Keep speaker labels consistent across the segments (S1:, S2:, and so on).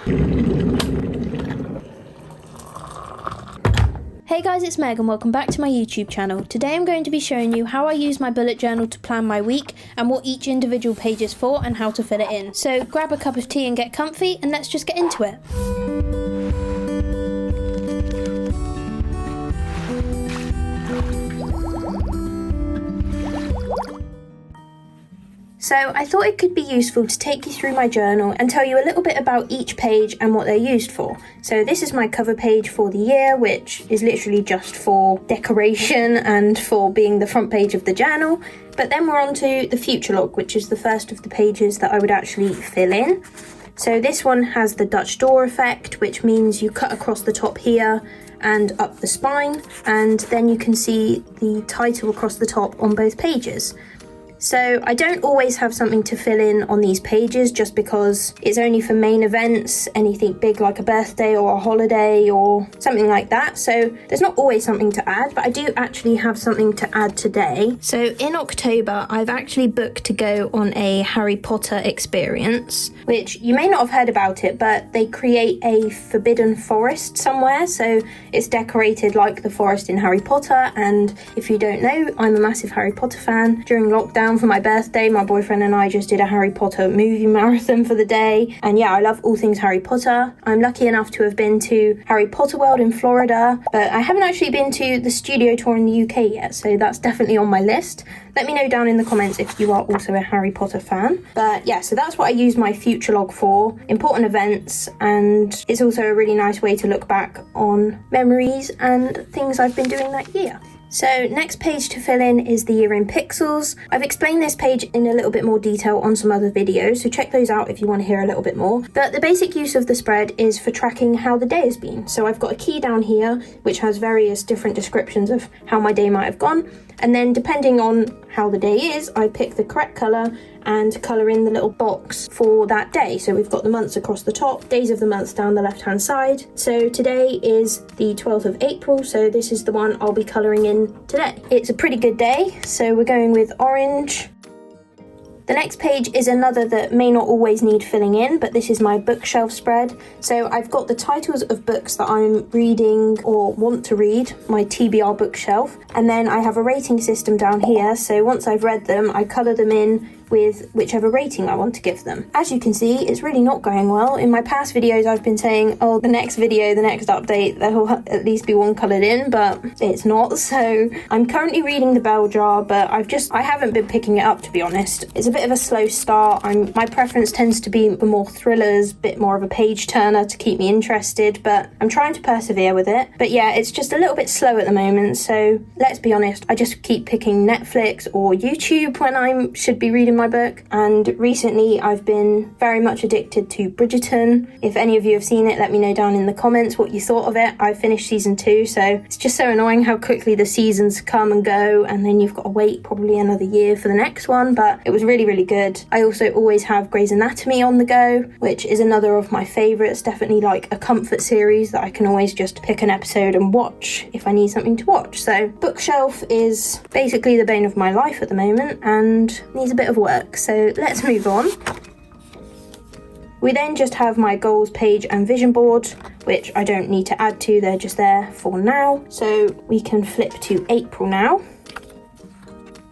S1: Hey guys, it's Meg and welcome back to my YouTube channel. Today I'm going to be showing you how I use my bullet journal to plan my week and what each individual page is for and how to fill it in. So grab a cup of tea and get comfy and let's just get into it. So I thought it could be useful to take you through my journal and tell you a little bit about each page and what they're used for. So this is my cover page for the year, which is literally just for decoration and for being the front page of the journal. But then we're on to the future log, which is the first of the pages that I would actually fill in. So this one has the Dutch door effect, which means you cut across the top here and up the spine, and then you can see the title across the top on both pages. So I don't always have something to fill in on these pages just because it's only for main events, anything big like a birthday or a holiday or something like that. So there's not always something to add, but I do actually have something to add today. So in October, I've actually booked to go on a Harry Potter experience, which you may not have heard about it, but they create a forbidden forest somewhere. So it's decorated like the forest in Harry Potter. And if you don't know, I'm a massive Harry Potter fan. During lockdown, for my birthday, my boyfriend and I just did a Harry Potter movie marathon for the day, and yeah, I love all things Harry Potter. I'm lucky enough to have been to Harry Potter World in Florida, but I haven't actually been to the studio tour in the UK yet, so that's definitely on my list. Let me know down in the comments if you are also a Harry Potter fan. But yeah, so that's what I use my future log for, important events, and it's also a really nice way to look back on memories and things I've been doing that year. So next page to fill in is the year in pixels. I've explained this page in a little bit more detail on some other videos, so check those out if you want to hear a little bit more. But the basic use of the spread is for tracking how the day has been. So I've got a key down here which has various different descriptions of how my day might have gone, and then depending on how the day is, I pick the correct colour and colour in the little box for that day. So we've got the months across the top, days of the months down the left hand side. So today is the 12th of April, so this is the one I'll be colouring in today. It's a pretty good day, so we're going with orange. The next page is another that may not always need filling in, but this is my bookshelf spread. So I've got the titles of books that I'm reading or want to read, my TBR bookshelf, and then I have a rating system down here. So once I've read them, I colour them in with whichever rating I want to give them. As you can see, it's really not going well. In my past videos, I've been saying, oh, the next video, the next update, there will at least be one coloured in, but it's not. So I'm currently reading The Bell Jar, but I haven't been picking it up, to be honest. It's a bit of a slow start. My preference tends to be for more thrillers, bit more of a page turner to keep me interested, but I'm trying to persevere with it. But yeah, it's just a little bit slow at the moment. So let's be honest, I just keep picking Netflix or YouTube when I should be reading my book. And recently I've been very much addicted to Bridgerton. If any of you have seen it, let me know down in the comments what you thought of it. I finished season 2, so it's just so annoying how quickly the seasons come and go, and then you've got to wait probably another year for the next one, but it was really, really good. I also always have Grey's Anatomy on the go, which is another of my favourites, definitely like a comfort series that I can always just pick an episode and watch if I need something to watch. So bookshelf is basically the bane of my life at the moment and needs a bit of work. So let's move on. We then just have my goals page and vision board, which I don't need to add to, they're just there for now. So we can flip to April now.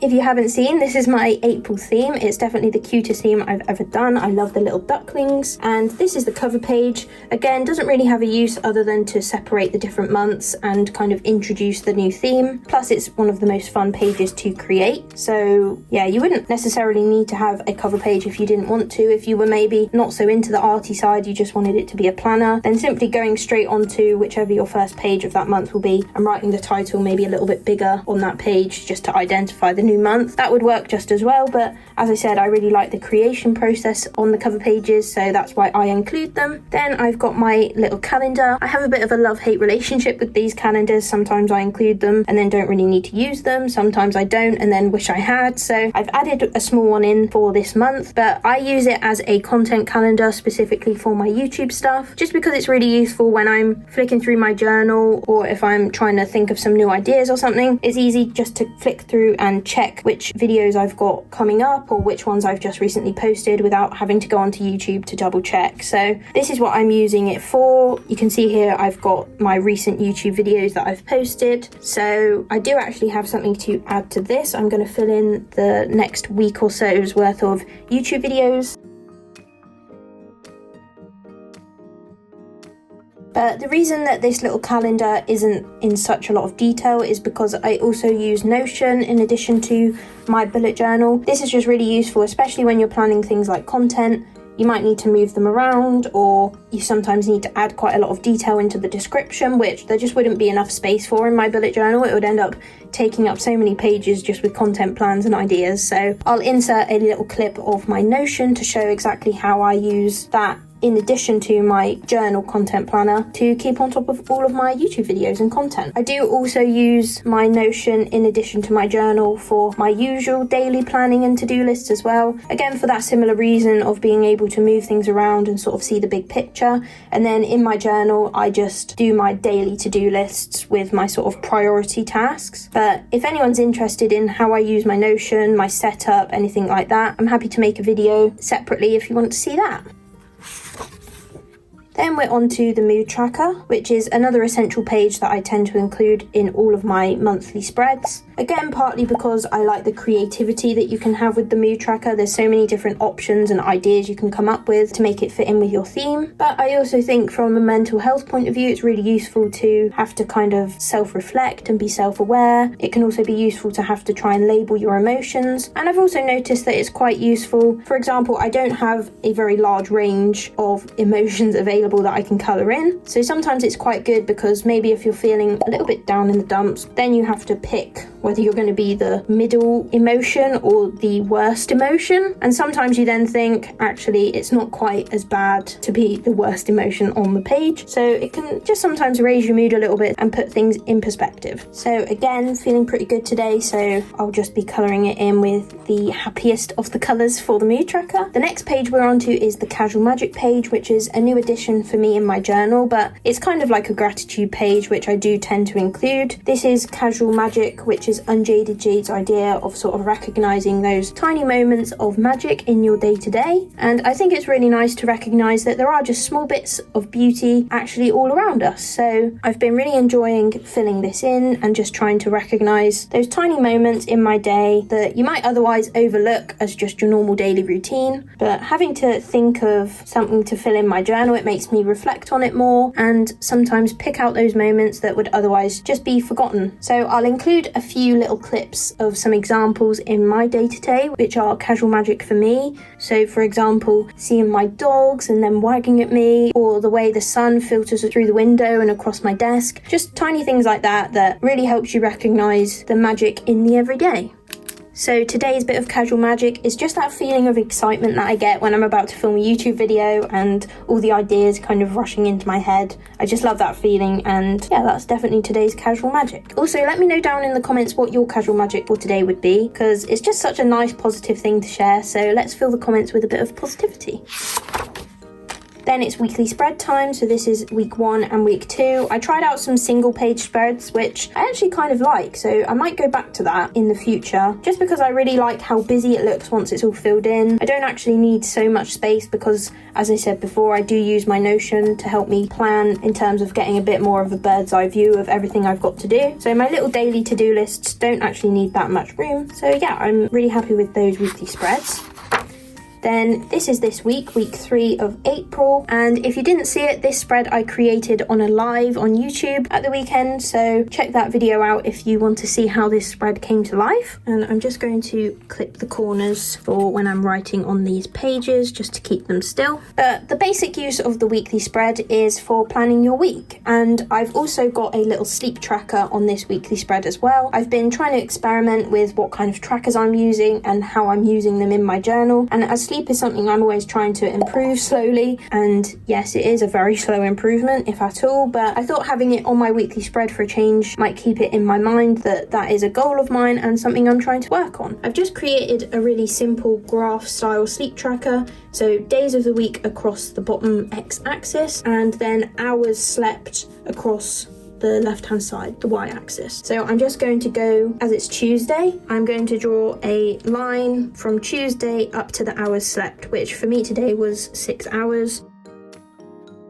S1: If you haven't seen, this is my April theme. It's definitely the cutest theme I've ever done. I love the little ducklings. And this is the cover page. Again, doesn't really have a use other than to separate the different months and kind of introduce the new theme. Plus, it's one of the most fun pages to create. So yeah, you wouldn't necessarily need to have a cover page if you didn't want to. If you were maybe not so into the arty side, you just wanted it to be a planner, then simply going straight onto whichever your first page of that month will be and writing the title maybe a little bit bigger on that page just to identify the new month. That would work just as well, but as I said, I really like the creation process on the cover pages, so that's why I include them. Then I've got my little calendar. I have a bit of a love-hate relationship with these calendars. Sometimes I include them and then don't really need to use them. Sometimes I don't and then wish I had. So I've added a small one in for this month, but I use it as a content calendar specifically for my YouTube stuff, just because it's really useful when I'm flicking through my journal or if I'm trying to think of some new ideas or something. It's easy just to flick through and check check which videos I've got coming up or which ones I've just recently posted without having to go onto YouTube to double check. So this is what I'm using it for. You can see here I've got my recent YouTube videos that I've posted. So I do actually have something to add to this. I'm going to fill in the next week or so's worth of YouTube videos. But the reason that this little calendar isn't in such a lot of detail is because I also use Notion in addition to my bullet journal. This is just really useful, especially when you're planning things like content. You might need to move them around, or you sometimes need to add quite a lot of detail into the description, which there just wouldn't be enough space for in my bullet journal. It would end up taking up so many pages just with content plans and ideas. So I'll insert a little clip of my Notion to show exactly how I use that in addition to my journal content planner to keep on top of all of my YouTube videos and content. I do also use my Notion in addition to my journal for my usual daily planning and to-do lists as well. Again, for that similar reason of being able to move things around and sort of see the big picture. And then in my journal, I just do my daily to-do lists with my sort of priority tasks. But if anyone's interested in how I use my Notion, my setup, anything like that, I'm happy to make a video separately if you want to see that. Then we're on to the mood tracker, which is another essential page that I tend to include in all of my monthly spreads. Again, partly because I like the creativity that you can have with the mood tracker. There's so many different options and ideas you can come up with to make it fit in with your theme. But I also think from a mental health point of view, it's really useful to have to kind of self-reflect and be self-aware. It can also be useful to have to try and label your emotions. And I've also noticed that it's quite useful. For example, I don't have a very large range of emotions available that I can colour in. So sometimes it's quite good because maybe if you're feeling a little bit down in the dumps, then you have to pick whether you're going to be the middle emotion or the worst emotion. And sometimes you then think, actually, it's not quite as bad to be the worst emotion on the page. So it can just sometimes raise your mood a little bit and put things in perspective. So again, feeling pretty good today. So I'll just be colouring it in with the happiest of the colours for the mood tracker. The next page we're on to is the Casual Magic page, which is a new addition for me in my journal, but it's kind of like a gratitude page, which I do tend to include. This is Casual Magic, which is Unjaded Jade's idea of sort of recognising those tiny moments of magic in your day-to-day. And I think it's really nice to recognise that there are just small bits of beauty actually all around us. So I've been really enjoying filling this in and just trying to recognise those tiny moments in my day that you might otherwise overlook as just your normal daily routine. But having to think of something to fill in my journal, it makes me reflect on it more and sometimes pick out those moments that would otherwise just be forgotten. So I'll include a few little clips of some examples in my day-to-day which are casual magic for me. So for example, seeing my dogs and them wagging at me, or the way the sun filters through the window and across my desk. Just tiny things like that that really helps you recognise the magic in the everyday. So today's bit of casual magic is just that feeling of excitement that I get when I'm about to film a YouTube video and all the ideas kind of rushing into my head. I just love that feeling, and yeah, that's definitely today's casual magic. Also, let me know down in the comments what your casual magic for today would be, because it's just such a nice positive thing to share. So let's fill the comments with a bit of positivity. Then it's weekly spread time, so this is week 1 and week 2. I tried out some single page spreads, which I actually kind of like, so I might go back to that in the future, just because I really like how busy it looks once it's all filled in. I don't actually need so much space because, as I said before, I do use my Notion to help me plan in terms of getting a bit more of a bird's eye view of everything I've got to do. So my little daily to-do lists don't actually need that much room. So yeah, I'm really happy with those weekly spreads. Then this is this week, week 3 of April, and if you didn't see it, this spread I created on a live on YouTube at the weekend, so check that video out if you want to see how this spread came to life. And I'm just going to clip the corners for when I'm writing on these pages, just to keep them still. But the basic use of the weekly spread is for planning your week, and I've also got a little sleep tracker on this weekly spread as well. I've been trying to experiment with what kind of trackers I'm using and how I'm using them in my journal, and as sleep is something I'm always trying to improve slowly, and yes, it is a very slow improvement if at all, but I thought having it on my weekly spread for a change might keep it in my mind that that is a goal of mine and something I'm trying to work on. I've just created a really simple graph style sleep tracker, so days of the week across the bottom x-axis and then hours slept across the left-hand side, the y-axis. So I'm just going to go, as it's Tuesday, I'm going to draw a line from Tuesday up to the hours slept, which for me today was 6 hours.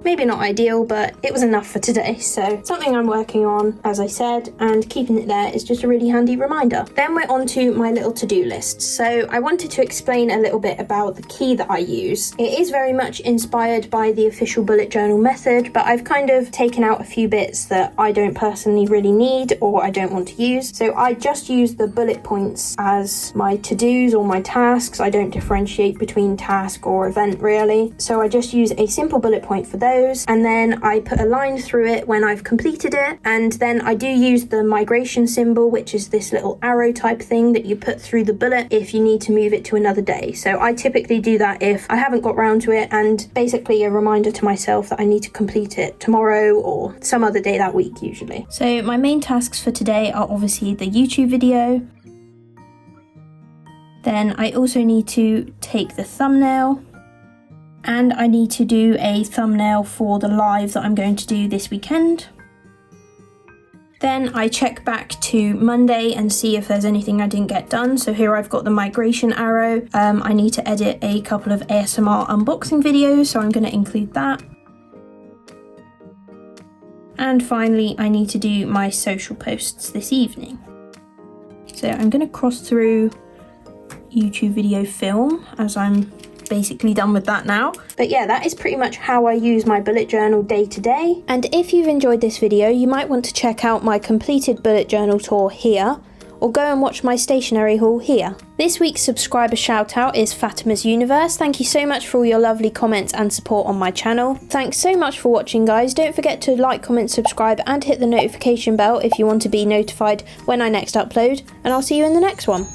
S1: Maybe not ideal, but it was enough for today, so something I'm working on, as I said, and keeping it there is just a really handy reminder. Then we're on to my little to-do list. So I wanted to explain a little bit about the key that I use. It is very much inspired by the official bullet journal method, but I've kind of taken out a few bits that I don't personally really need or I don't want to use. So I just use the bullet points as my to-dos or my tasks. I don't differentiate between task or event really. So I just use a simple bullet point for those, and then I put a line through it when I've completed it, and then I do use the migration symbol, which is this little arrow type thing that you put through the bullet if you need to move it to another day. So I typically do that if I haven't got round to it, and basically a reminder to myself that I need to complete it tomorrow or some other day that week usually. So my main tasks for today are obviously the YouTube video. Then I also need to take the thumbnail, and I need to do a thumbnail for the live that I'm going to do this weekend. Then I check back to Monday and see if there's anything I didn't get done. So here I've got the migration arrow. I need to edit a couple of ASMR unboxing videos, so I'm going to include that. And finally, I need to do my social posts this evening. So I'm going to cross through YouTube video film as I'm basically done with that now. But yeah, that is pretty much how I use my bullet journal day to day. And if you've enjoyed this video, you might want to check out my completed bullet journal tour here, or go and watch my stationery haul here. This week's subscriber shout out is Fatima's Universe. Thank you so much for all your lovely comments and support on my channel. Thanks so much for watching, guys. Don't forget to like, comment, subscribe and hit the notification bell if you want to be notified when I next upload, and I'll see you in the next one.